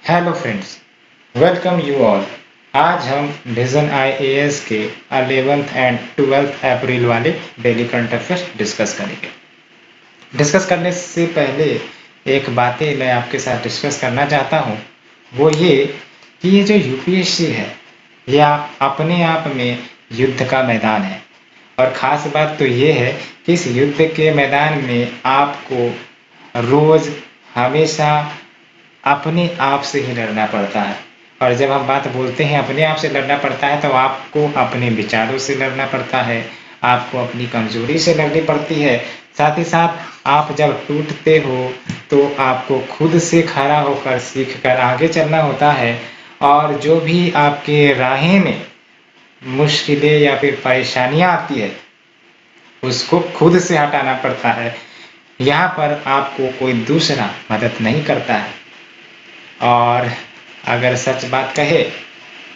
Hello friends, welcome you all. आज हम vision IAS के 11th एंड 12th अप्रैल वाले डेली करंट अफेयर्स डिस्कस करेंगे। डिस्कस करने से पहले एक बातें मैं आपके साथ डिस्कस करना चाहता हूँ, वो ये कि ये जो यूपीएससी है, यह अपने आप में युद्ध का मैदान है। और ख़ास बात तो ये है कि इस युद्ध के मैदान में आपको रोज़ हमेशा अपने आप से ही लड़ना पड़ता है। और जब हम बात बोलते हैं अपने आप से लड़ना पड़ता है, तो आपको अपने विचारों से लड़ना पड़ता है, आपको अपनी कमजोरी से लड़नी पड़ती है। साथ ही साथ आप जब टूटते हो तो आपको खुद से खड़ा होकर सीख कर आगे चलना होता है। और जो भी आपके राहें में मुश्किलें या फिर परेशानियां आती है, उसको खुद से हटाना पड़ता है। यहाँ पर आपको कोई दूसरा मदद नहीं करता है। और अगर सच बात कहे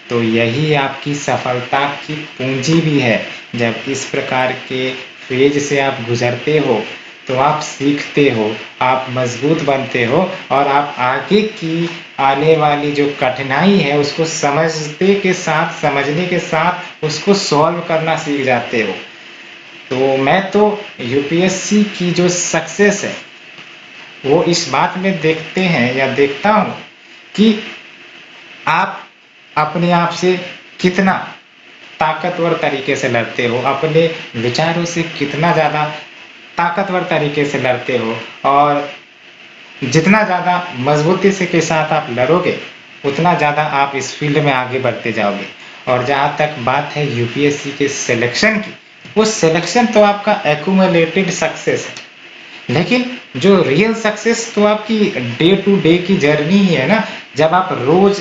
तो यही आपकी सफलता की पूंजी भी है। जब इस प्रकार के फेज से आप गुजरते हो तो आप सीखते हो, आप मजबूत बनते हो और आप आगे की आने वाली जो कठिनाई है उसको समझने के साथ उसको सॉल्व करना सीख जाते हो। तो मैं तो यूपीएससी की जो सक्सेस है वो इस बात में देखते हैं या देखता हूँ कि आप अपने आप से कितना ताकतवर तरीके से लड़ते हो, अपने विचारों से कितना ज़्यादा ताकतवर तरीके से लड़ते हो। और जितना ज़्यादा मजबूती से के साथ आप लड़ोगे, उतना ज़्यादा आप इस फील्ड में आगे बढ़ते जाओगे। और जहाँ तक बात है यूपीएससी के सिलेक्शन की, वो सिलेक्शन तो आपका एक्यूमुलेटेड सक्सेस है, लेकिन जो रियल सक्सेस तो आपकी डे टू डे की जर्नी ही है ना। जब आप रोज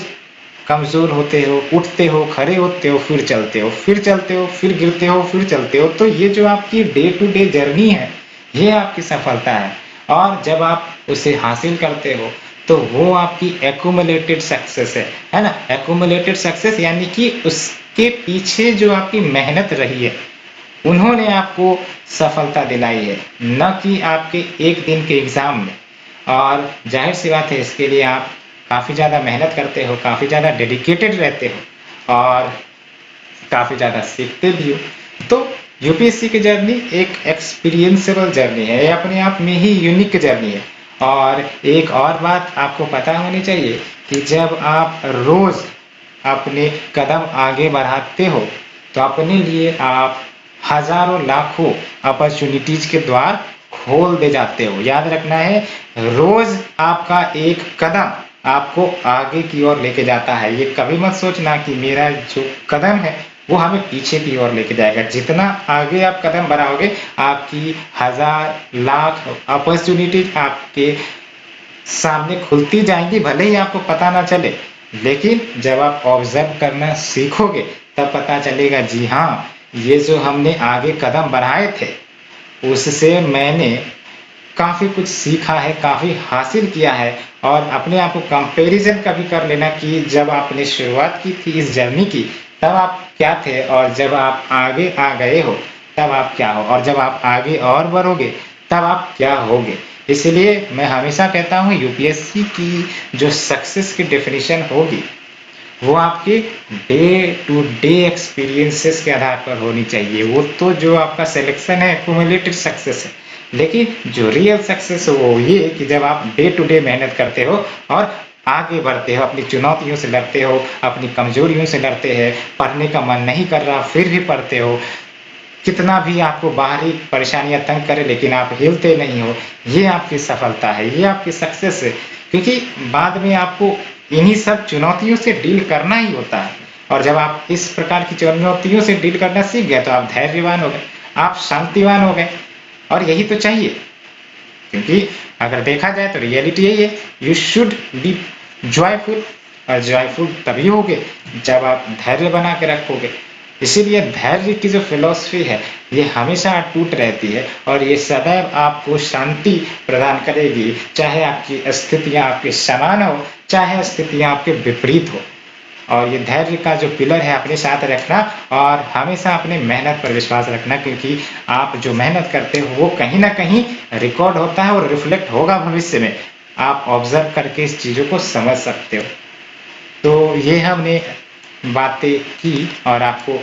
कमजोर होते हो, उठते हो, खड़े होते हो, फिर चलते हो, फिर चलते हो, फिर गिरते हो, फिर चलते हो, तो ये जो आपकी डे टू डे जर्नी है, ये आपकी सफलता है। और जब आप उसे हासिल करते हो तो वो आपकी एक्यूमुलेटेड सक्सेस है ना। एक्यूमुलेटेड सक्सेस यानी कि उसके पीछे जो आपकी मेहनत रही है, उन्होंने आपको सफलता दिलाई है, न कि आपके एक दिन के एग्जाम में। और जाहिर सी बात है, इसके लिए आप काफ़ी ज़्यादा मेहनत करते हो, काफ़ी ज़्यादा डेडिकेटेड रहते हो और काफ़ी ज़्यादा सीखते भी हो। तो यूपीएससी की जर्नी एक एक्सपीरियंसेबल जर्नी है, ये अपने आप में ही यूनिक जर्नी है। और एक और बात आपको पता होनी चाहिए कि जब आप रोज़ अपने कदम आगे बढ़ाते हो तो अपने लिए आप हजारों लाखों अपॉर्चुनिटीज के द्वार खोल दे जाते हो। याद रखना है, रोज आपका एक कदम आपको आगे की ओर लेके जाता है। ये कभी मत सोचना कि मेरा जो कदम है वो हमें पीछे की ओर लेके जाएगा। जितना आगे आप कदम बढ़ाओगे, आपकी हजार लाख अपॉर्चुनिटीज आपके सामने खुलती जाएंगी, भले ही आपको पता ना चले। लेकिन जब आप ऑब्जर्व करना सीखोगे तब पता चलेगा, जी हाँ, ये जो हमने आगे कदम बढ़ाए थे उससे मैंने काफ़ी कुछ सीखा है, काफ़ी हासिल किया है। और अपने आप को कंपैरिजन कभी कर लेना कि जब आपने शुरुआत की थी इस जर्नी की, तब आप क्या थे, और जब आप आगे आ गए हो तब आप क्या हो, और जब आप आगे और बढ़ोगे तब आप क्या होगे। इसलिए मैं हमेशा कहता हूँ, यूपीएससी की जो सक्सेस की डेफिनेशन होगी वो आपके डे टू डे एक्सपीरियंसेस के आधार पर होनी चाहिए। वो तो जो आपका सिलेक्शन है एक्यूमुलेटेड सक्सेस है, लेकिन जो रियल सक्सेस है वो ये कि जब आप डे टू डे मेहनत करते हो और आगे बढ़ते हो, अपनी चुनौतियों से लड़ते हो, अपनी कमजोरियों से लड़ते हैं, पढ़ने का मन नहीं कर रहा फिर भी पढ़ते हो, कितना भी आपको बाहरी परेशानियां तंग करे लेकिन आप हिलते नहीं हो, ये आपकी सफलता है, ये आपकी सक्सेस है। क्योंकि बाद में आपको इन्हीं सब चुनौतियों से डील करना ही होता है। और जब आप इस प्रकार की चुनौतियों से डील करना सीख गए तो आप धैर्यवान हो गए, आप शांतिवान हो गए। और यही तो चाहिए, क्योंकि अगर देखा जाए तो रियलिटी यही है, यू शुड बी जॉयफुल। और जॉयफुल तभी होगे जब आप धैर्य बना के रखोगे। इसीलिए धैर्य की जो फिलॉसफी है ये हमेशा अटूट रहती है और ये सदैव आपको शांति प्रदान करेगी, चाहे आपकी स्थितियां आपके समान हो, चाहे स्थितियां आपके विपरीत हो। और ये धैर्य का जो पिलर है अपने साथ रखना और हमेशा अपने मेहनत पर विश्वास रखना, क्योंकि आप जो मेहनत करते हो वो कहीं ना कहीं रिकॉर्ड होता है और रिफ्लेक्ट होगा भविष्य में। आप ऑब्जर्व करके इस चीज़ों को समझ सकते हो। तो ये हमने बातें की और आपको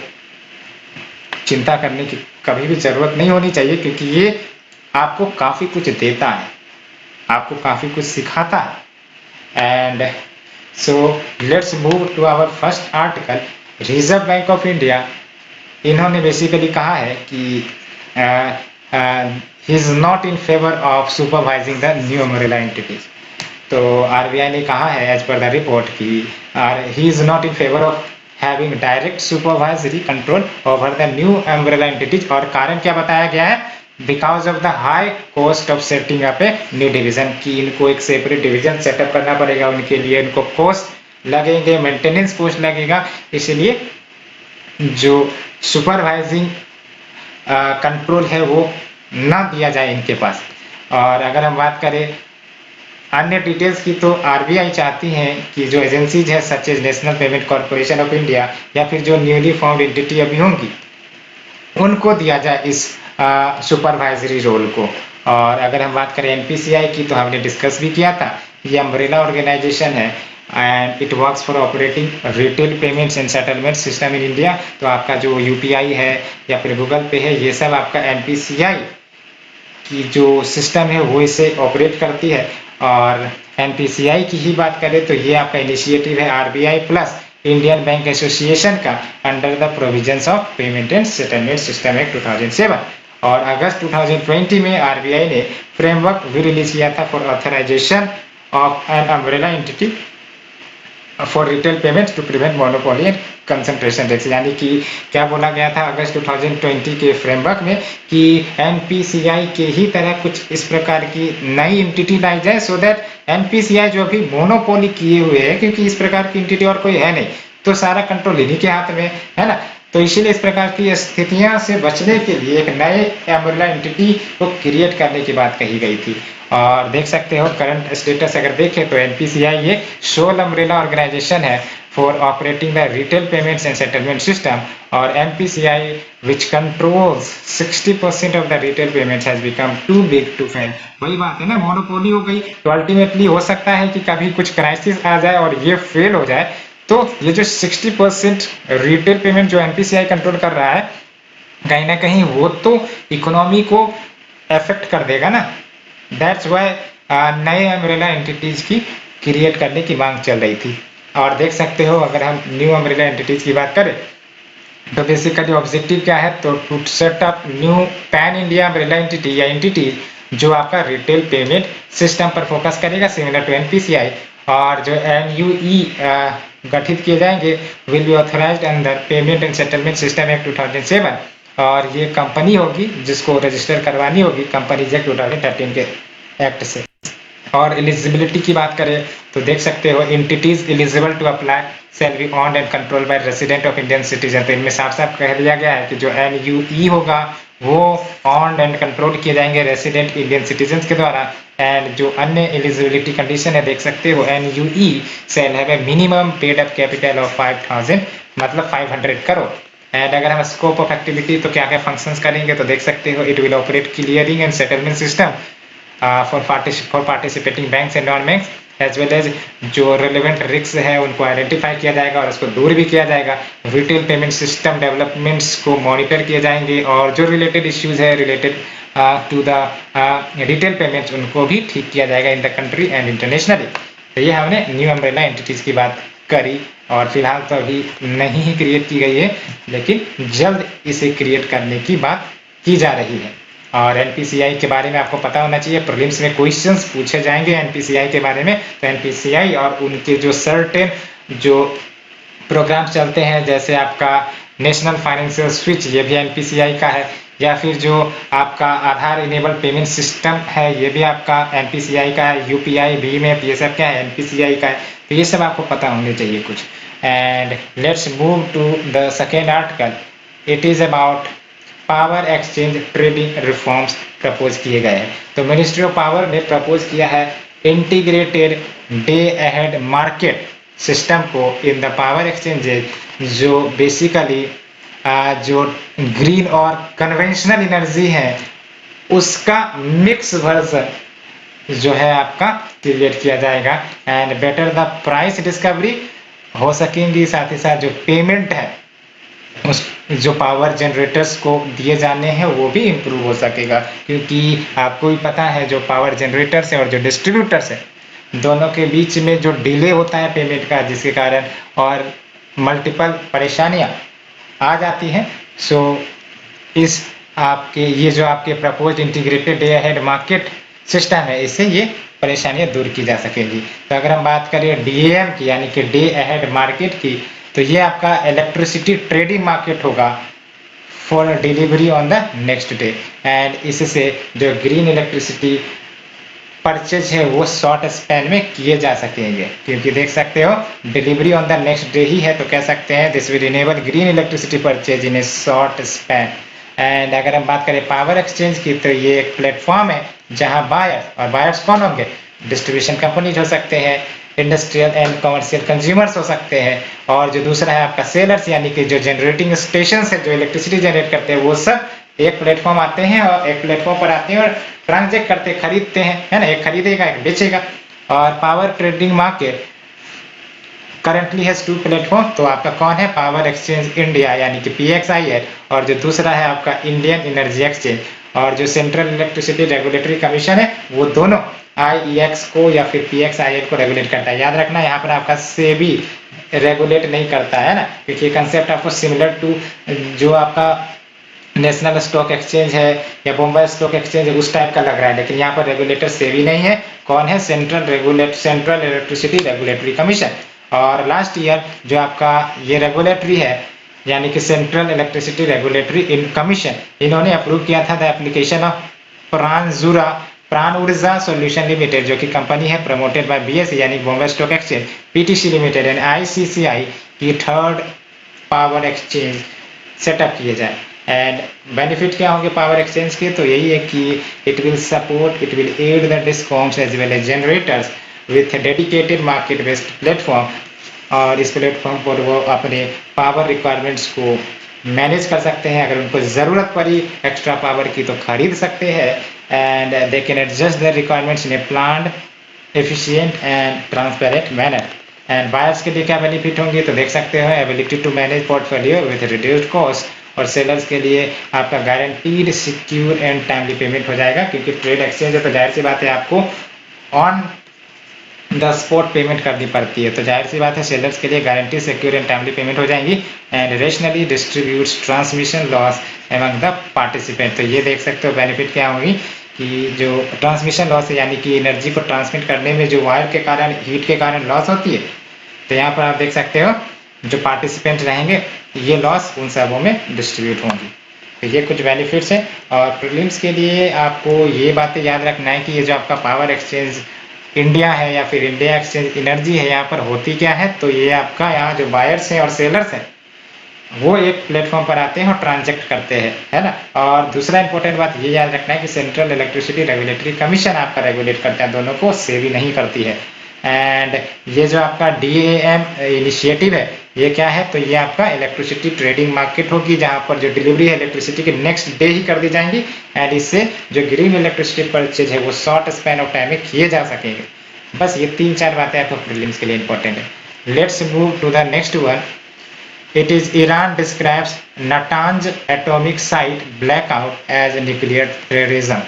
चिंता करने की कभी भी ज़रूरत नहीं होनी चाहिए, क्योंकि ये आपको काफ़ी कुछ देता है, आपको काफ़ी कुछ सिखाता है। And so let's move to our first article. Reserve Bank of India, इन्होंने बेसिकली कहा है कि he is not in favour of supervising the new umbrella entities. तो आरबीआई ने कहा है एज पर द रिपोर्ट कि he is not in favour of having direct supervisory control over the new umbrella entities. और कारण क्या बताया गया है? Because of the high cost of setting up a new division, कि इनको एक सेपरेट डिवीजन सेटअप करना पड़ेगा, उनके लिए इनको कॉस्ट लगेंगे, मेंटेनेंस कॉस्ट लगेगा, इसलिए जो सुपरवाइजिंग कंट्रोल है वो ना दिया जाए इनके पास। और अगर हम बात करें अन्य डिटेल्स की, तो आरबीआई चाहती है कि जो एजेंसीज है such as National Payment Corporation of India या फिर जो न्यूली फॉर्म्ड एंटिटी अभी होंगी, उनको दिया जाए इस सुपरवाइजरी रोल को। और अगर हम बात करें एनपीसीआई की, तो हमने डिस्कस भी किया था, ये अम्ब्रेला ऑर्गेनाइजेशन है and it works for operating retail payments and settlement system in India. तो आपका जो यूपीआई है या फिर गूगल पे है, ये सब आपका एनपीसीआई की जो सिस्टम है वो इसे ऑपरेट करती है। और एनपीसीआई की ही बात करें तो ये आपका इनिशिएटिव है RBI plus Indian bank association का under the provisions of payment and settlement system act 2007। और अगस्त 2020 में आरबीआई ने फ्रेमवर्क भी रिलीज किया था for authorisation of an umbrella entity for retail payments to prevent monopoly and concentration risk. यानी कि क्या बोला गया था अगस्त 2020 के फ्रेमवर्क में कि एनपीसीआई के ही तरह कुछ इस प्रकार की नई एंटिटी लाई जाए, सो दैट एनपीसीआई जो अभी मोनोपोली किए हुए है, क्योंकि इस प्रकार की एंटिटी और कोई है नहीं, तो सारा कंट्रोल इन्हीं के हाथ में है ना। तो इसीलिए इस प्रकार की स्थितियां से बचने के लिए एक नए अम्ब्रेला एंटिटी को क्रिएट करने की बात कही गई थी। और देख सकते हो करंट स्टेटस अगर देखें तो एनपीसीआई ये सोल अम्ब्रेला ऑर्गेनाइजेशन है for operating the retail payments and settlement system. और NPCI which controls 60% of the retail payments has become too big to fail. वही बात है ना, मोनोपोली हो गई तो अल्टीमेटली हो सकता है कि कभी कुछ क्राइसिस आ जाए और ये फेल हो जाए, तो ये जो 60% रिटेल पेमेंट जो एनपीसीआई कंट्रोल कर रहा है, कहीं ना कहीं वो तो इकोनॉमी को अफेक्ट कर देगा ना। दैट्स वाई नए अम्ब्रेला एंटिटीज की क्रिएट करने की मांग चल रही थी। और देख सकते हो अगर हम न्यू अम्ब्रेला एंटिटीज की बात करें तो बेसिकली ऑब्जेक्टिव क्या है, तो to set up new pan India umbrella entity या एंटिटी जो आपका रिटेल पेमेंट सिस्टम पर फोकस करेगा सिमिलर टू एनपीसीआई। और जो एनयूई गठित किए जाएंगे will be authorised under payment and settlement system act 2007। और ये कंपनी होगी जिसको रजिस्टर करवानी होगी कंपनीज एक्ट 2013 के एक्ट से। और एलिजिबिलिटी की बात करें तो देख सकते हो entities eligible to apply shall be owned and control by resident of Indian citizen. तो इनमें साफ साफ कह दिया गया है कि जो एनयूई होगा वो ऑन्ड एंड कंट्रोल किए जाएंगे रेसिडेंट इंडियन सिटीजन के द्वारा। एंड जो अन्य एलिजिबिलिटी कंडीशन है देख सकते हो NUE shall have a minimum paid up capital of 5000, मतलब 500 करोड़। एंड अगर हम स्कोप ऑफ एक्टिविटी तो क्या क्या फंक्शंस करेंगे तो देख सकते हो it will operate clearing and settlement system for participating banks and non banks as well as जो रिलेवेंट रिस्क है उनको आइडेंटिफाई किया जाएगा और उसको दूर भी किया जाएगा। रिटेल पेमेंट सिस्टम डेवलपमेंट्स को मॉनिटर किए जाएंगे और जो रिलेटेड इश्यूज है related to the retail payments उनको भी ठीक किया जाएगा in the country and internationally. तो ये हमने न्यू अम्ब्रेला एंटिटीज की बात करी और फिलहाल तो अभी नहीं ही क्रिएट की गई है, लेकिन जल्द इसे क्रिएट करने की बात की जा रही है। और एनपीसीआई के बारे में आपको पता होना चाहिए, प्रीलिम्स में क्वेश्चंस पूछे जाएंगे एनपीसीआई के बारे में। तो एनपीसीआई और उनके जो सर्टेन जो प्रोग्राम्स चलते हैं जैसे आपका नेशनल फाइनेंशियल स्विच, ये भी एनपीसीआई का है, या फिर जो आपका आधार इनेबल पेमेंट सिस्टम है ये भी आपका एनपीसीआई का है, यूपीआई भीम है, पीएसएफ क्या है एनपीसीआई का है। तो ये सब आपको पता होने चाहिए कुछ। And let's move to the second article. It is about power exchange trading reforms propose किए गए हैं। तो मिनिस्ट्री ऑफ पावर ने प्रपोज किया है integrated day ahead market system को इन द पावर एक्सचेंजेज, जो बेसिकली जो ग्रीन और कन्वेंशनल एनर्जी है उसका मिक्स वर्जन जो है आपका क्रिएट किया जाएगा and better the price discovery हो सकेंगी, साथ ही साथ जो पेमेंट है उस जो पावर जनरेटर्स को दिए जाने हैं वो भी इम्प्रूव हो सकेगा, क्योंकि आपको भी पता है जो पावर जनरेटर्स है और जो डिस्ट्रीब्यूटर्स है दोनों के बीच में जो डिले होता है पेमेंट का, जिसके कारण और मल्टीपल परेशानियां आ जाती हैं। सो इस आपके ये जो आपके proposed integrated day ahead market system है, इससे ये परेशानियां दूर की जा सकेंगी। तो अगर हम बात करें डीएएम की यानी कि डे अहेड मार्केट की, तो ये आपका इलेक्ट्रिसिटी ट्रेडिंग मार्केट होगा for delivery on the next day and इससे जो ग्रीन इलेक्ट्रिसिटी परचेज है वो शॉर्ट स्पैन में किए जा सकेंगे, क्योंकि देख सकते हो delivery on the next day ही है, तो कह सकते हैं this will enable green electricity purchase in a short span. And अगर हम बात करें पावर एक्सचेंज की, तो ये एक प्लेटफॉर्म है जहां बायर्स, और बायर्स कौन होंगे, डिस्ट्रीब्यूशन कंपनीज हो सकते हैं, इंडस्ट्रियल एंड कमर्शियल कंज्यूमर्स हो सकते हैं, और जो दूसरा है आपका सेलर्स यानी कि जो जनरेटिंग स्टेशन है जो इलेक्ट्रिसिटी जनरेट करते हैं, वो सब एक प्लेटफॉर्म आते हैं और एक प्लेटफॉर्म पर आते हैं और ट्रांजेक्ट करते खरीदते हैं, है ना, एक खरीदेगा एक बेचेगा। और power trading market currently has two platform, तो आपका कौन है, पावर एक्सचेंज इंडिया यानी कि PXI है, और जो दूसरा है आपका इंडियन एनर्जी एक्सचेंज, और जो सेंट्रल इलेक्ट्रिसिटी रेगुलेटरी कमीशन है वो दोनों IEX को या फिर PXIL को रेगुलेट करता है। याद रखना यहाँ पर आपका सेबी रेगुलेट नहीं करता है ना, क्योंकि कंसेप्ट आपको सिमिलर टू जो आपका नेशनल स्टॉक एक्सचेंज है या बॉम्बे स्टॉक एक्सचेंज है उस टाइप का लग रहा है, लेकिन यहाँ पर रेगुलेटर सेबी नहीं है। कौन है, सेंट्रल इलेक्ट्रिसिटी रेगुलेटरी कमीशन। और लास्ट ईयर जो आपका ये रेगुलेटरी है यानी कि सेंट्रल इलेक्ट्रिसिटी रेगुलेटरी कमीशन, इन्होंने अप्रूव किया था द एप्लीकेशन ऑफ प्राण ऊर्जा सॉल्यूशन लिमिटेड, जो कि कंपनी है प्रमोटेड बाय BSE यानी Bombay stock exchange, PTC limited and ICCI की थर्ड पावर एक्सचेंज सेटअप किए जाए। एंड बेनिफिट क्या होंगे पावर एक्सचेंज के, तो यही है कि it will aid the discoms as well as generators with dedicated market based platform, और इस प्लेटफॉर्म पर वो अपने पावर रिक्वायरमेंट्स को मैनेज कर सकते हैं, अगर उनको ज़रूरत पड़ी एक्स्ट्रा पावर की तो खरीद सकते हैं, and they can adjust the requirements in a planned efficient and transparent manner. And buyers के लिए क्या बेनिफिट होंगे, तो देख सकते हो ability to manage portfolio with reduced cost, और सेलर्स के लिए आपका guaranteed secure and timely payment हो जाएगा, क्योंकि ट्रेड एक्सचेंज है तो जाहिर सी बात है आपको ऑन द स्पॉट पेमेंट करनी पड़ती है, तो जाहिर सी बात है सेलर्स के लिए guarantee secure and timely payment हो जाएंगी and rationally distributes transmission loss among the participant. तो ये देख सकते हो बेनिफिट क्या होगी कि जो ट्रांसमिशन लॉस है यानी कि एनर्जी को ट्रांसमिट करने में जो वायर के कारण हीट के कारण लॉस होती है, तो यहाँ पर आप देख सकते हो जो पार्टिसिपेंट रहेंगे ये लॉस उन सबों में डिस्ट्रीब्यूट होंगी। तो ये कुछ बेनिफिट्स हैं। और प्रीलिम्स के लिए आपको ये बातें याद रखना है कि ये जो आपका पावर एक्सचेंज इंडिया है या फिर इंडिया एक्सचेंज एनर्जी है, यहाँ पर होती क्या है, तो ये आपका यहाँ जो बायर्स हैं और सेलर्स हैं वो एक प्लेटफॉर्म पर आते हैं और ट्रांजेक्ट करते हैं, है ना। और दूसरा इंपॉर्टेंट बात ये याद रखना है कि सेंट्रल इलेक्ट्रिसिटी रेगुलेटरी कमीशन आपका रेगुलेट करता है, दोनों को सेबी नहीं करती है। एंड ये जो आपका DAM इनिशिएटिव है ये क्या है, तो ये आपका इलेक्ट्रिसिटी ट्रेडिंग मार्केट होगी, जहाँ पर जो डिलीवरी है इलेक्ट्रिसिटी के नेक्स्ट डे ही कर दी जाएंगी एंड इससे जो ग्रीन इलेक्ट्रिसिटी परचेज है वो शॉर्ट स्पैन ऑफ टाइम में किए जा सकेंगे। बस ये 3-4 बातें आपको प्रीलिम्स के लिए इंपॉर्टेंट है। Let's move to the next one. It is Iran describes Natanz atomic site blackout as nuclear terrorism.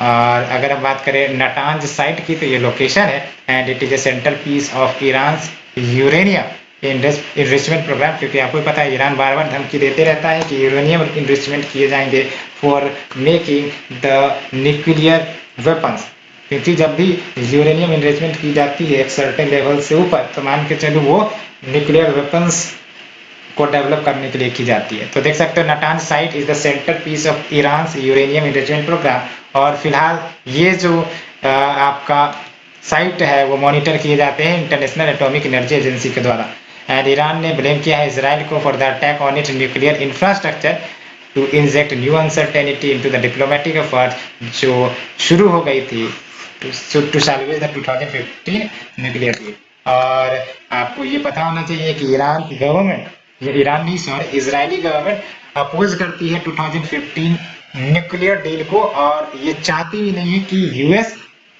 और अगर हम बात करें नाटांज साइट की, तो ये लोकेशन है and it is a central piece of Iran uranium enrichment programme, क्योंकि आपको पता है ईरान बार बार धमकी देते रहता है कि यूरेनियम इनरिचमेंट किए जाएंगे for making the nuclear weapons, क्योंकि जब भी यूरेनियम इनरिचमेंट की जाती है एक सर्टेन लेवल से ऊपर, तो मान के चलो वो न्यूक्लियर वेपन्स को डेवलप करने के लिए की जाती है। तो देख सकते हो Natanz site is the centre piece of Iran uranium enrichment programme, और फिलहाल ये जो आपका साइट है वो मॉनिटर किए जाते हैं इंटरनेशनल एटॉमिक एनर्जी एजेंसी के द्वारा। एंड ईरान ने ब्लेम किया है इसराइल को for the attack on its nuclear infrastructure to inject new uncertainty into the diplomatic effort जो शुरू हो गई थी to salvage the 2015 nuclear deal. और आपको ये पता होना चाहिए कि ईरान की गवर्नमेंट, ईरान नहीं सॉरी इजरायली गवर्नमेंट अपोज करती है 2015 न्यूक्लियर डील को, और ये चाहती भी नहीं है कि US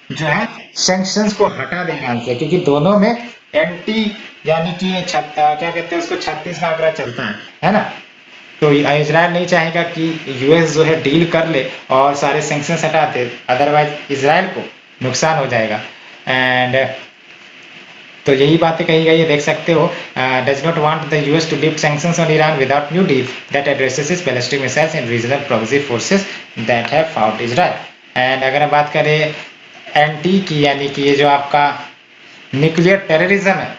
जो है सैंक्शंस को हटा देगा हमसे, क्योंकि दोनों में एंटी यानी कि क्या कहते हैं उसको 36 का आंकड़ा चलता है ना। तो इजराइल नहीं चाहेगा कि यूएस जो है डील कर ले और सारे सैंक्शंस हटा दे, अदरवाइज इजराइल को नुकसान हो जाएगा। एंड तो यही बातें कही गई है, देख सकते हो। Does not want the US to lift sanctions on Iran without new deal that addresses its ballistic missiles and regional proxy forces that have fought Israel. And अगर हम बात करें एंटी की, यानी कि ये जो आपका न्यूक्लियर टेररिज्म है,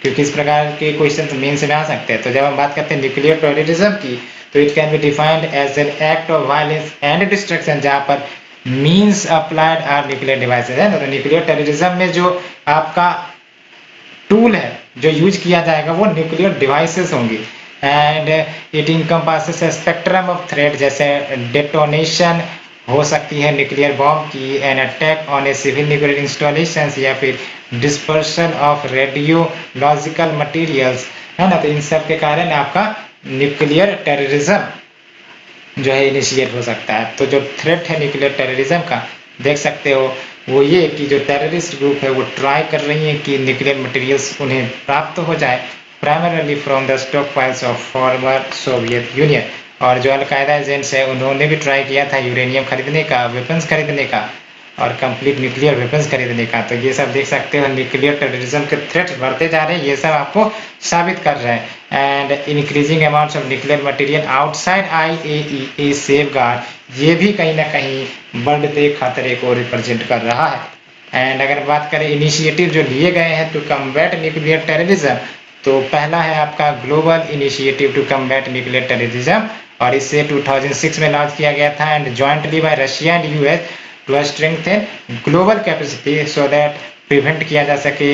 क्योंकि इस प्रकार के क्वेश्चन मेन से में आ सकते हैं। तो जब हम बात करते हैं न्यूक्लियर टेररिज्म की, तो it can be defined as an act of violence and destruction जहां पर means applied are nuclear devices है ना। तो न्यूक्लियर टेररिज्म में जो आपका टूल है जो यूज किया जाएगा वो न्यूक्लियर डिवाइसेस होंगी। And it encompasses a spectrum of threat, जैसे डेटोनेशन हो सकती है न्यूक्लियर बॉम्ब की, an attack on a civil nuclear installation, या फिर डिस्पर्शन ऑफ रेडियोलॉजिकल मटेरियल्स, है ना। तो इन सब के कारण आपका न्यूक्लियर टेररिज्म जो है इनिशिएट हो सकता है। तो जो थ्रेट है न्यूक्लियर टेररिज्म का, देख सकते हो वो ये कि जो टेररिस्ट ग्रुप है वो ट्राई कर रही है कि न्यूक्लियर मटेरियल्स उन्हें प्राप्त हो जाए, primarily from the stock files of former Soviet union. और जो अलकायदा एजेंट्स है उन्होंने भी ट्राई किया था यूरेनियम खरीदने का, वेपन्स खरीदने का और कंप्लीट न्यूक्लियर वेपन्स खरीदने का। तो ये सब देख सकते हो न्यूक्लियर टेररिज्म के थ्रेट बढ़ते जा रहे हैं, ये सब आपको साबित कर रहे हैं। And increasing amounts of nuclear material outside IAEA safeguard, ये भी कहीं ना कहीं बढ़ते खतरे को रिप्रेजेंट कर रहा है। एंड अगर बात करें इनिशिएटिव जो लिए गए हैं टू कम्बैट न्यूक्लियर टेररिज्म, तो पहला है आपका global initiative to combat nuclear terrorism, और इसे 2006 में लॉन्च किया गया था and jointly by Russia and US to strengthen global capacity so that prevent किया जा सके,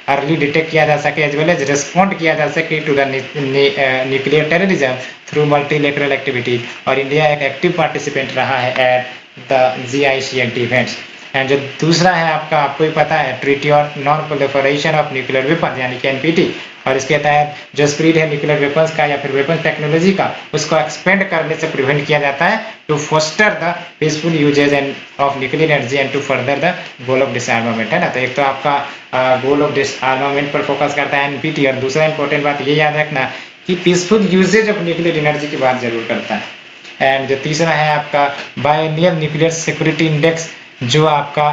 अर्ली डिटेक्ट किया जा सके, एज वेल एज रिस्पॉन्ड किया जा सके to the nuclear terrorism through multilateral activity. और इंडिया एक एक्टिव पार्टिसिपेंट रहा है at the GICNT events. And जो दूसरा है आपका, आपको ही पता है, treaty on non proliferation of nuclear weapon यानी कि NPT, और इसके तहत जो स्प्रीड है न्यूक्लियर वेपन्स का या फिर वेपन टेक्नोलॉजी का, उसको एक्सपेंड करने से प्रिवेंट किया जाता है to foster the peaceful usages and of nuclear energy and to further the goal of disarmament, है ना। तो एक तो आपका गोल ऑफ डिसआर्मामेंट पर फोकस करता है NPT, और दूसरा इंपॉर्टेंट बात ये याद रखना कि peaceful usages of nuclear energy की बात जरूर करता है। एंड जो तीसरा है आपका बायनियल न्यूक्लियर सिक्योरिटी इंडेक्स, जो आपका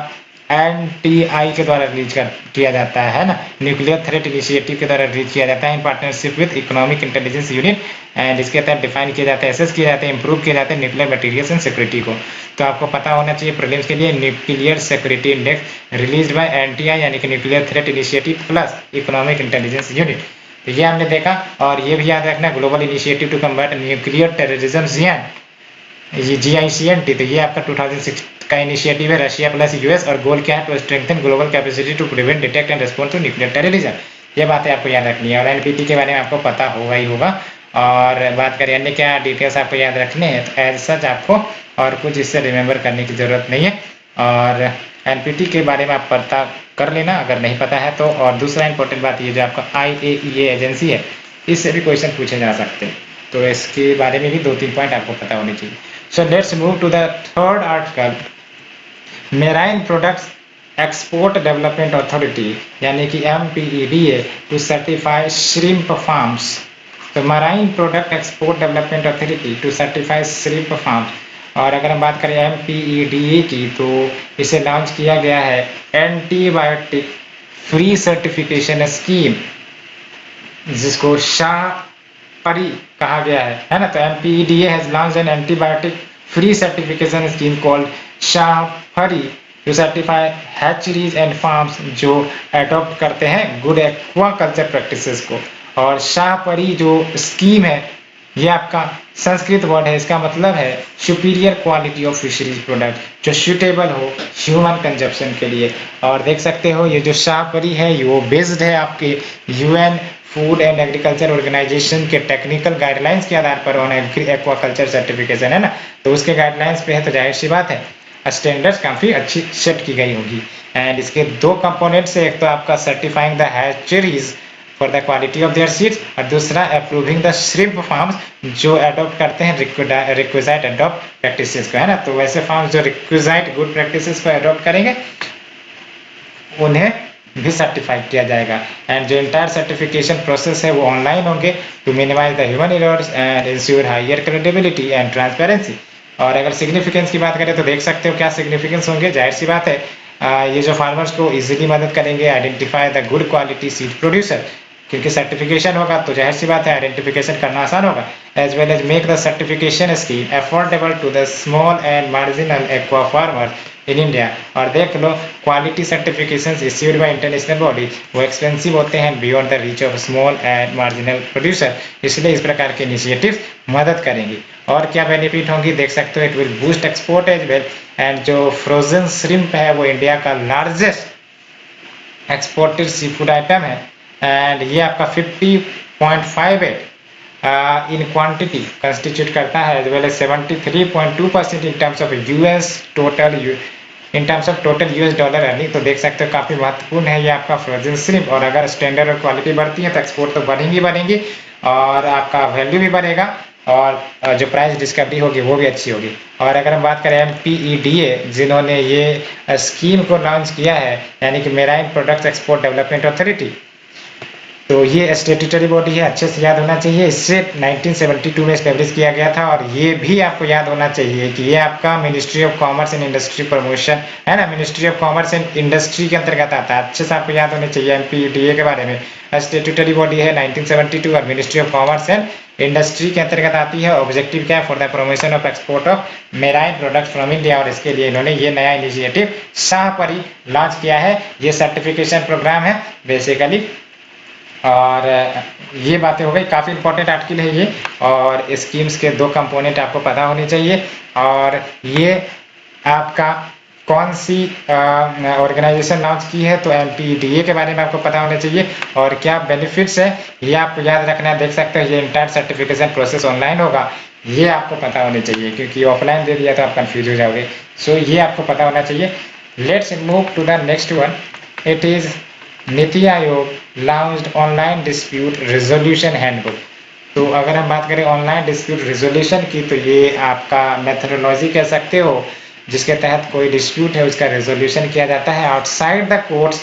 NTI के द्वारा रिलीज किया जाता है ना, न्यूक्लियर थ्रेट इनिशिएटिव के द्वारा रिलीज किया जाता है in partnership with economic intelligence unit. And इसके तहत डिफाइन किया जाता है, एसेस किए जाते हैं, इंप्रूव किए जाते हैं न्यूक्लियर मटेरियल्स एंड सिक्योरिटी को। तो आपको पता होना चाहिए प्रीलिम्स के लिए, nuclear security index release by NTI यानी कि nuclear threat initiative plus economic intelligence unit. तो ये हमने देखा, और ये भी याद रखना global initiative to combat nuclear terrorism ये GICNT, तो ये आपका 2006 का इनिशिएटिव है, रशिया प्लस यूएस, और गोल क्या है, to strengthen global capacity to prevent, detect and respond to nuclear terrorism. ये बातें आपको याद रखनी है, और NPT के बारे में आपको पता होगा ही होगा। और बात करें अन्य क्या डिटेल्स आपको याद रखने हैं, तो एज सच आपको और कुछ इससे रिमेंबर करने की जरूरत नहीं है। और NPT के बारे में आप पता कर लेना अगर नहीं पता है तो। और दूसरा इंपॉर्टेंट बात ये जो आपका IAEA एजेंसी है, इससे भी क्वेश्चन पूछे जा सकते हैं, तो इसके बारे में भी 2-3 पॉइंट आपको पता होने चाहिए। So let's move to the third article, Marine Products Export Development Authority यानी कि MPEDA to certify shrimp farms। तो Marine Product Export Development Authority to certify shrimp farms। और अगर हम बात करें MPEDA की, तो इसे लॉन्च किया गया है एंटीबायोटिक फ्री सर्टिफिकेशन स्कीम, जिसको शाहपरी कहा गया है ना। तो MPEDA has launched an antibiotic free certification scheme called Shaphari to certify hatcheries and farms जो अडॉप्ट करते हैं गुड एक्वाकल्चर प्रैक्टिसेस को। और शाहपरी जो स्कीम है, ये आपका संस्कृत वर्ड है, इसका मतलब है superior quality of fisheries product जो सूटेबल हो ह्यूमन कंजप्शन के लिए। और देख सकते हो ये जो शाहपरी है वो बेस्ड है आपके UN food and agriculture organisation के टेक्निकल गाइडलाइंस के आधार पर ऑन एक्वाकल्चर सर्टिफिकेशन, है ना। तो उसके गाइडलाइंस पे है, तो जाहिर सी बात है स्टैंडर्ड्स काफ़ी अच्छी सेट की गई होगी। एंड इसके 2 कंपोनेंट्स है, एक तो आपका certifying the hatcheries for the quality of their seeds, और दूसरा अप्रूविंग द श्रिम्प फार्म्स जो अडॉप्ट करते हैं रिक्विजाइट अडॉप्ट प्रैक्टिसेस को, है ना। तो वैसे फार्म्स जो रिक्विजाइट गुड प्रैक्टिसेस को अडॉप्ट करेंगे उन्हें भी सर्टिफाइड किया जाएगा। एंड जो इंटायर सर्टिफिकेशन प्रोसेस है वो ऑनलाइन होंगे to minimise the human errors and ensure higher credibility and transparency. और अगर सिग्निफिकेंस की बात करें तो देख सकते हो क्या सिग्निफिकेंस होंगे। जाहिर सी बात है ये जो फार्मर्स को इजीली मदद करेंगे identify the good quality seed producer, क्योंकि सर्टिफिकेशन होगा तो जाहिर सी बात है आइडेंटिफिकेशन करना आसान होगा। As well as make the certification scheme affordable to the small and marginal aqua farmer in India. और देख लो quality certifications issued by international body वो एक्सपेंसिव होते हैं beyond the reach of small and marginal producer, इसलिए इस प्रकार के इनिशिएटिव मदद करेंगी। और क्या बेनिफिट होंगी देख सकते हो, it will boost export as well. And जो फ्रोजन श्रिम्प है वो इंडिया का largest exported sea food item है एंड ये आपका 50.58 इन क्वांटिटी कंस्टिट्यूट करता है as well as 73.2% in terms of US total in terms of total US dollar earning. तो देख सकते हो काफ़ी महत्वपूर्ण है ये आपका फ्रोजन श्रिम्प। और अगर स्टैंडर्ड और क्वालिटी बढ़ती है तो एक्सपोर्ट तो बढ़ेंगी और आपका वैल्यू भी बढ़ेगा और जो प्राइस डिस्कवरी होगी वो भी अच्छी होगी। और अगर हम बात करें MPEDA जिन्होंने ये स्कीम को लॉन्च किया है यानी कि marine products export development authority, तो ये स्टेट्यूटरी बॉडी है, अच्छे से याद होना चाहिए। इससे 1972 में एस्टेब्लिश किया गया था और ये भी आपको याद होना चाहिए कि ये आपका ministry of commerce and industry promotion है ना, ministry of commerce and industry के अंतर्गत आता है। अच्छे से आपको याद होने चाहिए MPEDA के बारे में। स्टेट्यूटरी बॉडी है 1972 और ministry of commerce and industry के अंतर्गत आती है। ऑब्जेक्टिव क्या है, for the promotion of export of marine products from India. और इसके लिए इन्होंने ये नया इनिशिएटिव शाहपरी लॉन्च किया है। ये सर्टिफिकेशन प्रोग्राम है बेसिकली। और ये बातें हो गई, काफ़ी इंपॉर्टेंट आर्टिकल है ये। और स्कीम्स के 2 कंपोनेंट आपको पता होने चाहिए। और ये आपका कौन सी ऑर्गेनाइजेशन लॉन्च की है, तो MPEDA के बारे में आपको पता होना चाहिए। और क्या बेनिफिट्स है ये आपको याद रखना है। देख सकते हो ये इंटायर सर्टिफिकेशन प्रोसेस ऑनलाइन होगा, ये आपको पता होना चाहिए, क्योंकि ऑफलाइन दे दिया तो आप कंफ्यूज हो जाओगे। सो ये आपको पता होना चाहिए। Let's move to the next one. It is NITI Aayog launched online dispute resolution handbook. तो अगर हम बात करें ऑनलाइन डिस्प्यूट रिजोल्यूशन की, तो ये आपका मेथोडोलॉजी कह सकते हो जिसके तहत कोई डिस्प्यूट है उसका रिजोल्यूशन किया जाता है outside the courts,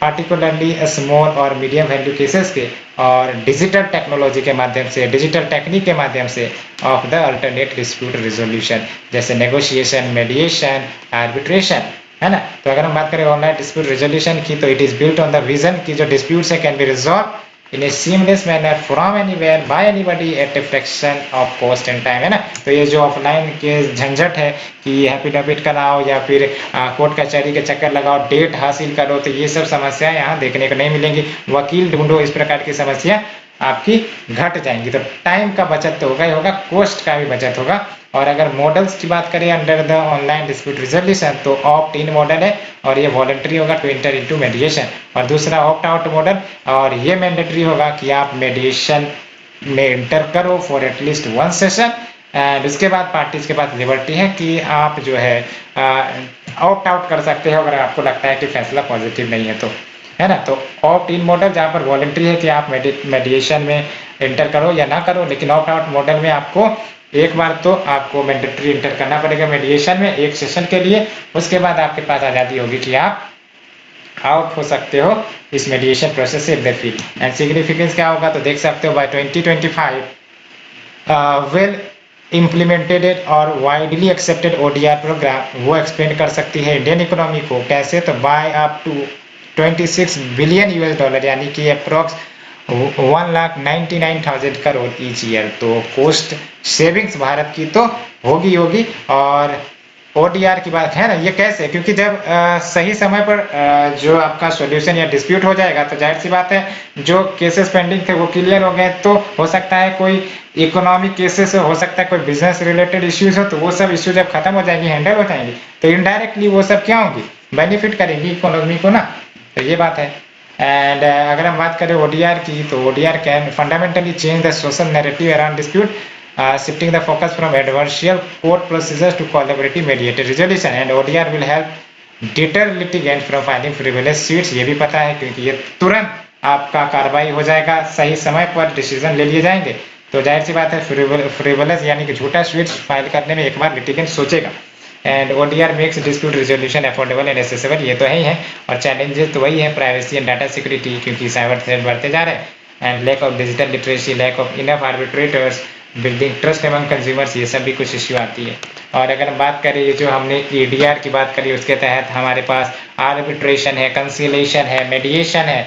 particularly small और मीडियम वैल्यू केसेस के, और डिजिटल टेक्नोलॉजी के माध्यम से, डिजिटल टेक्निक के माध्यम से of the alternate dispute resolution, जैसे नेगोशिएशन, मेडिएशन, आर्बिट्रेशन, है ना। तो अगर हम बात करें ऑनलाइन डिस्प्यूट रेजोल्यूशन की, तो it is built on the vision की जो डिस्प्यूट्स है can be resolve in a seamless manner from anywhere by anybody at a fraction of cost and time, है ना। तो ये जो ऑफलाइन के झंझट है कि एफिडेविट कराओ या फिर कोर्ट कचहरी के चक्कर लगाओ, डेट हासिल करो, तो ये सब समस्याएं यहाँ देखने को नहीं मिलेंगी। वकील ढूंढो, इस प्रकार की समस्या आपकी घट जाएंगी। तो टाइम का बचत तो होगा ही होगा, कॉस्ट का भी बचत होगा। और अगर मॉडल्स की बात करें under the online dispute resolution, तो ऑप्ट इन मॉडल है और ये वॉलंटरी होगा टू एंटर इनटू मेडिएशन, और दूसरा ऑप्ट आउट मॉडल, और ये मैंडेटरी होगा कि आप मेडिएशन में इंटर करो फॉर एटलीस्ट 1 सेशन। एंड उसके बाद पार्टीज के पास लिबर्टी है कि आप जो है ऑप्ट आउट कर सकते हो अगर आपको लगता है कि फैसला पॉजिटिव नहीं है तो, है ना। तो ऑप्ट इन मॉडल जहाँ पर वॉलंटरी है कि आप मेडिएशन में इंटर करो या ना करो, लेकिन ऑप्ट आउट मॉडल में आपको एक बार तो आपको मैंडेटरी इंटर करना पड़ेगा मेडिएशन में 1 सेशन के लिए। उसके बाद आपके पास आज़ादी होगी कि आप आउट हो सकते हो इस मेडिएशन प्रोसेस से if they feel. And significance क्या होगा, तो देख सकते हो बाय 2025 वेल इम्प्लीमेंटेड और वाइडली एक्सेप्टेड ODR प्रोग्राम वो एक्सपेंड कर सकती है इंडियन इकोनॉमी को। कैसे, तो by up to 26 billion US dollar, यानी कि अप्रॉक्स 1,99,000 करोड़ ईच ईयर। तो कॉस्ट सेविंग्स भारत की तो होगी। और ODR की बात है ना, ये कैसे, क्योंकि जब सही समय पर जो आपका सॉल्यूशन या डिस्प्यूट हो जाएगा तो जाहिर सी बात है जो केसेस पेंडिंग थे वो क्लियर हो गए। तो हो सकता है कोई इकोनॉमिक केसेस हो सकता है कोई बिजनेस रिलेटेड इश्यूज हो, तो वो सब इश्यूज जब खत्म हो जाएंगे, हैंडल हो जाएंगे, तो इनडायरेक्टली वो सब क्या होंगी, बेनिफिट करेंगी इकोनॉमी को ना। तो ये बात है। एंड अगर हम बात करें ODR की, तो ODR can fundamentally change the social narrative around dispute, shifting the focus from adversarial court procedures to collaborative mediated resolution, and ODR will help deter litigants from filing frivolous suits। ये भी पता है क्योंकि ये तुरंत आपका कार्रवाई हो जाएगा, सही समय पर डिसीजन ले लिए जाएंगे। तो जाहिर सी बात है फ्रिवलस यानी कि झूठा स्वीट्स फाइल करने में एक बार लिटिगेंट सोचेगा। And ODR makes dispute resolution affordable and accessible, ये तो है ही है। और चैलेंजेस तो वही है, प्राइवेसी एंड डाटा सिक्योरिटी, क्योंकि साइबर थ्रेट बढ़ते जा रहे हैं, and lack of digital literacy, lack of enough arbitrators, building trust among consumers, ये सब भी कुछ इश्यू आती है। और अगर हम बात करें, ये जो हमने EDR की बात करी, उसके तहत हमारे पास आर्बिट्रेशन है, कंसीलिएशन है, मेडिएशन है,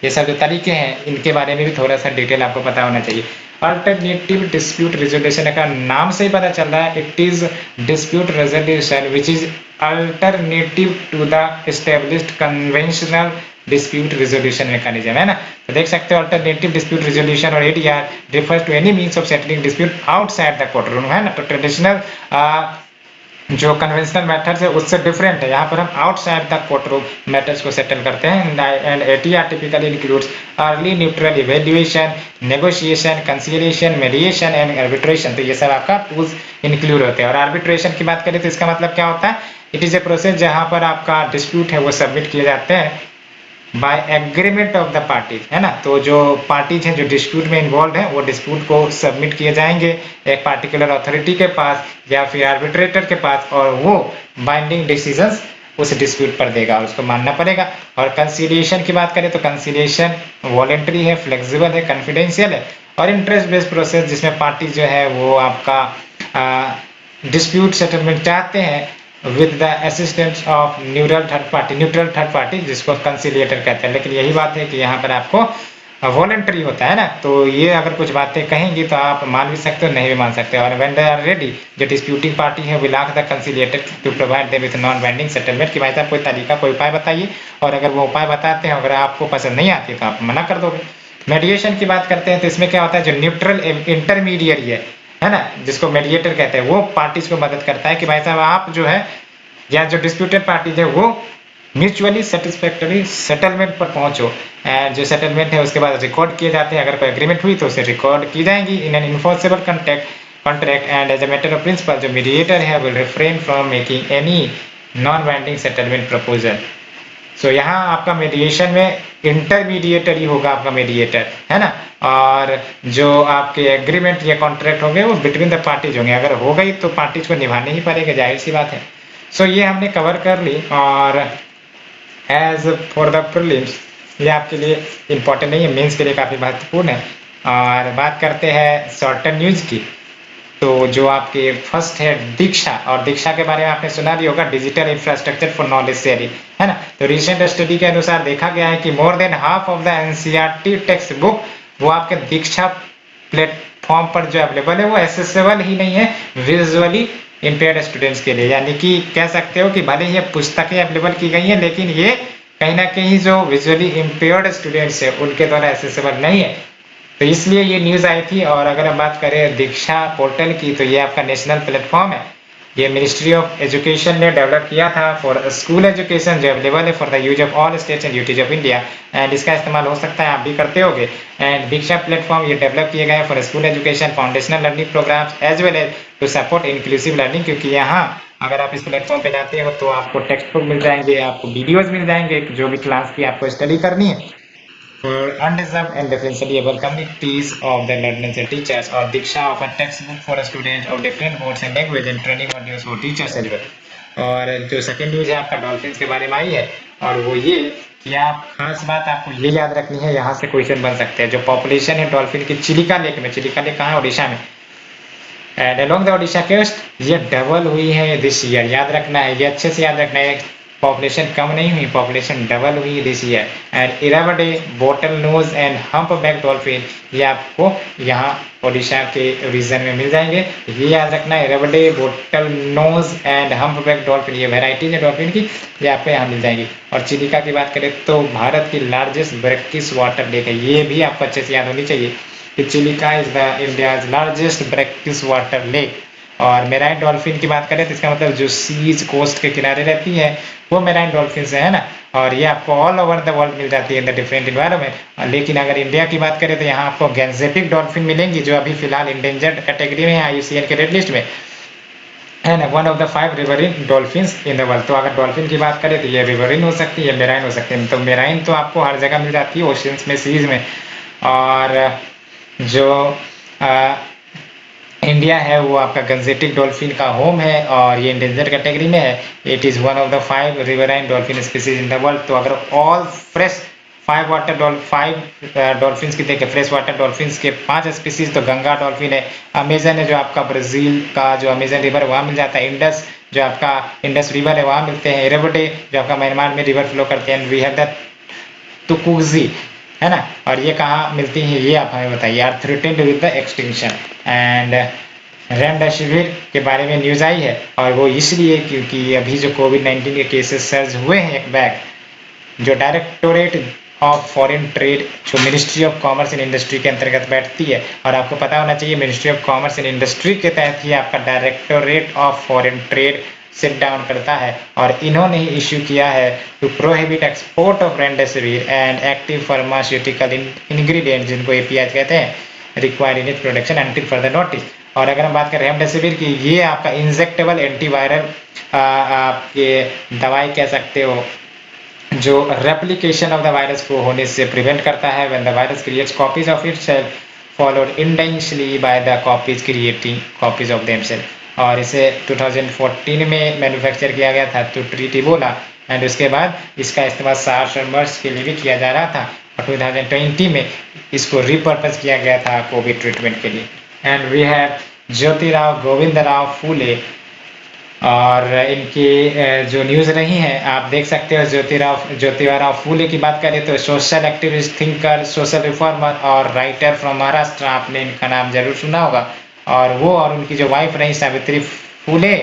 ये सब जो तरीके हैं इनके बारे में भी थोड़ा सा डिटेल आपको पता होना चाहिए। अल्टरनेटिव डिस्प्यूट रेजोल्यूशन का नाम से ही पता चल रहा है, it is dispute resolution which is alternative to the established conventional dispute resolution mechanism, है ना। तो देख सकते हो अल्टरनेटिव डिस्प्यूट रेजोल्यूशन और ADR refers to any means of settling dispute outside the court room, है ना। तो ट्रेडिशनल जो कन्वेंशनल मेथड्स है उससे डिफरेंट है, यहाँ पर हम outside the court room methods को सेटल करते हैं। And ADR typically includes early neutral evaluation, negotiation, conciliation, मेडिएशन and arbitration, तो ये सब आपका टूल्स इंक्लूड होते हैं। और आर्बिट्रेशन की बात करें तो इसका मतलब क्या होता है, इट इज ए प्रोसेस जहाँ पर आपका डिस्प्यूट है वो सबमिट किए जाते हैं by agreement of the parties, है ना। तो जो पार्टीज हैं जो डिस्प्यूट में इन्वॉल्व हैं वो डिस्प्यूट को सबमिट किए जाएंगे एक पार्टिकुलर अथॉरिटी के पास या फिर आर्बिट्रेटर के पास, और वो बाइंडिंग डिसीजंस उस डिस्प्यूट पर देगा, उसको मानना पड़ेगा। और कंसीलिएशन की बात करें तो कंसीलिएशन वॉलेंटरी है, फ्लेक्सिबल है, कॉन्फिडेंशियल है और इंटरेस्ट बेस्ड प्रोसेस, जिसमें पार्टी जो है वो आपका डिस्प्यूट सेटलमेंट चाहते हैं with the assistance of neutral third party, जिसको कंसिलिएटर कहते हैं। लेकिन यही बात है कि यहाँ पर आपको वॉलंटरी होता है ना, तो ये अगर कुछ बातें कहेंगी तो आप मान भी सकते हो, नहीं भी मान सकते। और व्हेन दे आर रेडी, जो डिस्प्यूटिंग पार्टी है will ask the conciliator to provide them with non binding settlement, कि भाई साहब कोई तरीका, कोई उपाय बताइए, और अगर वो उपाय बताते हैं, अगर आपको पसंद नहीं आती तो आप मना कर दोगे। मेडिएशन की बात करते हैं तो इसमें क्या होता है, जो न्यूट्रल इंटरमीडिएट है ना, जिसको मेडिएटर कहते हैं, वो पार्टीज को मदद करता है कि भाई साहब आप जो है या जो डिस्प्यूटेड पार्टीज है वो म्यूचुअली सेटिस्फैक्टरी सेटलमेंट पर पहुंचो। एंड जो सेटलमेंट है उसके बाद रिकॉर्ड किए जाते हैं, अगर कोई एग्रीमेंट हुई तो उसे रिकॉर्ड की जाएंगी in an enforceable contract. And as a matter of principle जो मीडिएटर है will refrain from making any non binding settlement proposal. So यहाँ आपका मीडिएशन में इंटरमीडिएटर ही होगा आपका मीडिएटर, है ना। और जो आपके एग्रीमेंट या कॉन्ट्रैक्ट होंगे वो बिटवीन द पार्टीज होंगे, अगर हो गई तो पार्टीज को निभाने ही पड़ेगा, जाहिर सी बात है। सो ये हमने कवर कर ली। और एज फॉर द प्रीलिम्स ये आपके लिए इम्पोर्टेंट नहीं है, मेंस के लिए काफ़ी महत्वपूर्ण है। और बात करते हैं शॉर्ट टर्म न्यूज की, तो जो आपके फर्स्ट है दीक्षा, और दीक्षा के बारे में आपने सुना भी होगा, digital infrastructure for knowledge sharing, है ना। तो रिसेंट स्टडी के अनुसार देखा गया है कि more than half of the NCERT text book वो आपके दीक्षा प्लेटफॉर्म पर जो अवेलेबल है वो एक्सेसिबल ही नहीं है विजुअली इम्पेयर्ड स्टूडेंट्स के लिए। यानी कि कह सकते हो कि भले ही पुस्तकें अवेलेबल की गई हैं, लेकिन ये कहीं ना कहीं जो विजुअली इम्पेयर्ड स्टूडेंट्स है उनके द्वारा एक्सेसिबल नहीं है, तो इसलिए ये न्यूज़ आई थी। और अगर हम बात करें दीक्षा पोर्टल की, तो ये आपका नेशनल प्लेटफॉर्म है, ये मिनिस्ट्री ऑफ एजुकेशन ने डेवलप किया था फॉर स्कूल एजुकेशन, जो अवेलेबल है for the use of all states and UTs of India. And इसका इस्तेमाल हो सकता है, आप भी करते होगे। एंड दीक्षा प्लेटफॉर्म ये डेवलप किए गए for school education foundational learning programmes as well as to support inclusive learning, क्योंकि यहाँ अगर आप इस प्लेटफॉर्म पे जाते हो तो आपको टेक्स्ट बुक मिल जाएंगे, आपको वीडियोज मिल जाएंगे, जो भी क्लास की आपको स्टडी करनी है for undeserved and differentially able communities of the learners and teachers, or Diksha offer textbook for students of different modes and language and training modules for teachers as well। और जो second news है आपका dolphins के बारे में आई है, और वो ये कि आप खास बात आपको ये याद रखनी है, यहाँ से क्वेश्चन बन सकते हैं। जो पॉपुलेशन है डॉल्फिन की चिलिका लेक में, चिलिका लेक कहाँ है, ओडिशा में, and along the Odisha coast ये डबल हुई है दिस ईयर, याद रखना है, ये अच्छे से याद रखना है। पॉपुलेशन कम नहीं हुई, पॉपुलेशन डबल हुई this year. And Irrawaddy bottlenose and humpback dolphin ये आपको यहाँ ओडिशा के रीजन में मिल जाएंगे, ये याद रखना है। Irrawaddy bottlenose and humpback dolphin ये वेराइटीज है डॉल्फिन की, ये आपको यहाँ मिल जाएंगी। और चिलिका की बात करें तो भारत की लार्जेस्ट ब्रैकिश वाटर लेक है, ये भी आपको अच्छे से याद होनी चाहिए कि Chilika is the India's largest brackish water lake. और मेराइन डॉल्फिन की बात करें तो इसका मतलब जो सीज कोस्ट के किनारे रहती है वो मेराइन डॉल्फिन है ना, और ये आपको ऑल ओवर द वर्ल्ड मिल जाती है इन द डिफरेंट इन्वायरमेंट। लेकिन अगर इंडिया की बात करें तो यहाँ आपको गैंजेटिक डॉल्फिन मिलेंगी, जो अभी फिलहाल इंडेंजर्ड कैटेगरी में है IUCN के रेड लिस्ट में, है ना, one of the 5 riverine dolphins in the world. तो अगर डॉल्फिन की बात करें तो ये रिवरिन हो सकती है, मेराइन हो सकती है। तो मेराइन तो आपको हर जगह मिल जाती है, ओशियंस में, सीज में। और जो इंडिया है वो आपका गंजेटिक डॉल्फिन का होम है और ये इंडेंजर कैटेगरी में है। It is one of the 5 riverine dolphin species in the world. तो अगर ऑल फ्रेश 5 डॉल्फिन्स की देखें, फ्रेश वाटर डॉल्फिन्स के 5 स्पीसीज, तो गंगा डॉल्फिन है, अमेजन है जो आपका ब्राज़ील का जो अमेजन रिवर वहाँ मिल जाता है, इंडस जो आपका इंडस रिवर है वहाँ मिलते हैं, इरेबडे जो आपका म्यांमार में रिवर फ्लो करते हैं, वी हैव द तुकुजी, है ना। और ये कहाँ मिलती है ये आप हमें बताइए। Are threatened with the extinction. And remdesivir के बारे में न्यूज़ आई है और वो इसलिए क्योंकि अभी जो कोविड-19 के केसेस सर्ज हुए हैं एक बैग, जो डायरेक्टोरेट ऑफ फॉरेन ट्रेड जो ministry of commerce and industry के अंतर्गत बैठती है, और आपको पता होना चाहिए ministry of commerce and industry के तहत ही आपका directorate of foreign trade sit down करता है, और इन्होंने ही इश्यू किया है to prohibit export of remdesivir and active pharmaceutical ingredient जिनको एपीआई कहते हैं required in it production until further notice. और अगर हम बात करें रेमडेसिविर की, ये आपका इंजेक्टेबल एंटीवायरल आपके दवाई कह सकते हो जो रेप्लिकेशन ऑफ द वायरस को होने से प्रिवेंट करता है when the virus creates copies of itself followed intentionally by the copies creating copies of themselves. और इसे 2014 में मैन्युफैक्चर किया गया था टू ट्रीट इबोला, एंड उसके बाद इसका इस्तेमाल सार्स और मर्स के लिए भी किया जा रहा था, और 2020 में इसको रिपर्पज किया गया था कोविड ट्रीटमेंट के लिए। And we have Jyotirao Govindrao Phule, और इनकी जो न्यूज़ रही हैं आप देख सकते हो। ज्योतिराव फूले की बात करें तो social activist, thinker, social reformer और राइटर फ्रॉम महाराष्ट्र, आपने इनका नाम जरूर सुना होगा। और वो और उनकी जो वाइफ रही सावित्री फूले,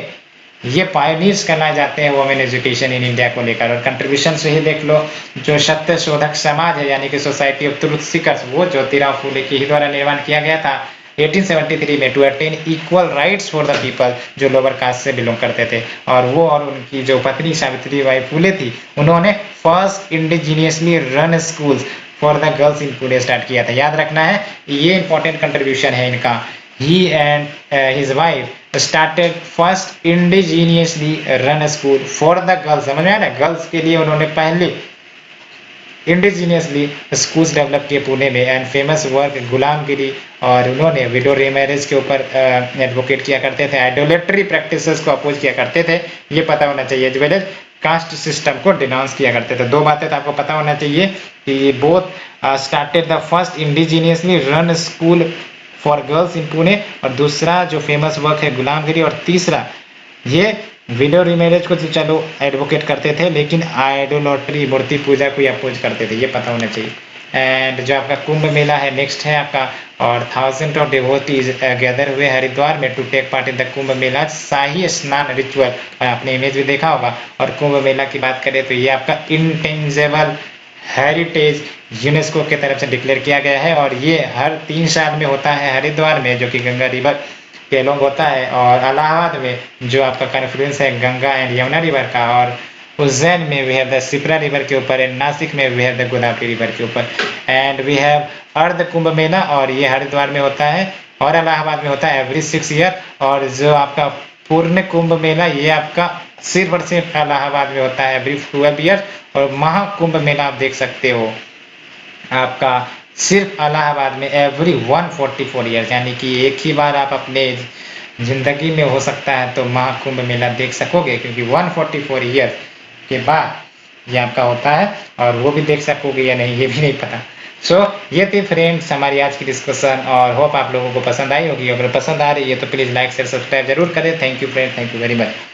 ये पायनियर्स करना जाते हैं वोमेन एजुकेशन इन इंडिया को लेकर। और कंट्रीब्यूशन से ही देख लो, जो सत्य शोधक समाज है यानी कि सोसाइटी ऑफ ट्रुथ सीकर्स, वो ज्योतिराव फूले की ही द्वारा निर्माण किया गया था 1873 में to attain equal rights for the people, जो लोअर कास्ट से बिलोंग करते थे। और वो और उनकी जो पत्नी सावित्री बाई फूले थी, उन्होंने first indigenously run schools for the girls in Pune start किया था। याद रखना है, ये इंपॉर्टेंट कंट्रीब्यूशन है इनका। He and his wife started first indigenously run school for the girls. समझ में आया ना, गर्ल्स के लिए उन्होंने पहले इंडिजीनियसली स्कूल्स डेवलप किए पुणे में। एंड फेमस वर्क गुलामगिरी, और उन्होंने विडो रीमैरिज के ऊपर एडवोकेट किया करते थे, आइडोलेटरी प्रैक्टिसेस को अपोज किया करते थे, ये पता होना चाहिए, as well as caste system को डिनाउंस किया करते थे। दो बातें तो आपको पता होना चाहिए कि both started the first indigenously run school for girls in Pune, और दूसरा जो फेमस वर्क है गुलामगिरी, और तीसरा ये विडो रीमैरिज को तो चलो एडवोकेट करते थे, लेकिन आइडोलॉट्री मूर्ति पूजा को अपोज करते थे, ये पता होना चाहिए। एंड जो आपका कुंभ मेला है नेक्स्ट है आपका, और थाउजेंड ऑफ डिवोटीज गैदर हुए हरिद्वार में to take part in the Kumbh Mela Shahi Snan ritual, और आपने इमेज भी देखा होगा। और कुंभ मेला की बात करें तो ये आपका इंटेंजिबल हेरिटेज यूनेस्को के तरफ से डिक्लेयर किया गया है, और ये हर 3 साल में होता है हरिद्वार में, जो कि गंगा रिवर के लॉन्ग होता है, और इलाहाबाद में जो आपका कॉन्फ्लुएंस है गंगा एंड यमुना रिवर का, और उज्जैन में we have the Shipra river के ऊपर, एंड नासिक में we have the Godavari river के ऊपर। एंड वी हैव अर्ध कुंभ मेला, और ये हरिद्वार में होता है और इलाहाबाद में होता है एवरी 6 ईयर। और जो आपका पूर्ण कुंभ मेला ये आपका सिर्फ और सिर्फ इलाहाबाद में होता है एवरी 12 ईयर। और महाकुंभ मेला आप देख सकते हो आपका सिर्फ इलाहाबाद में एवरी 144 ईयर्स, यानी कि एक ही बार आप अपने जिंदगी में हो सकता है तो महाकुंभ मेला देख सकोगे, क्योंकि 144 ईयर के बाद ये आपका होता है, और वो भी देख सकोगे या नहीं ये भी नहीं पता। सो ये थी फ्रेंड्स हमारी आज की डिस्कशन, और होप आप लोगों को पसंद आई होगी। अगर पसंद आ रही है तो प्लीज़ लाइक शेयर सब्सक्राइब जरूर करें। Thank you friends, thank you very much.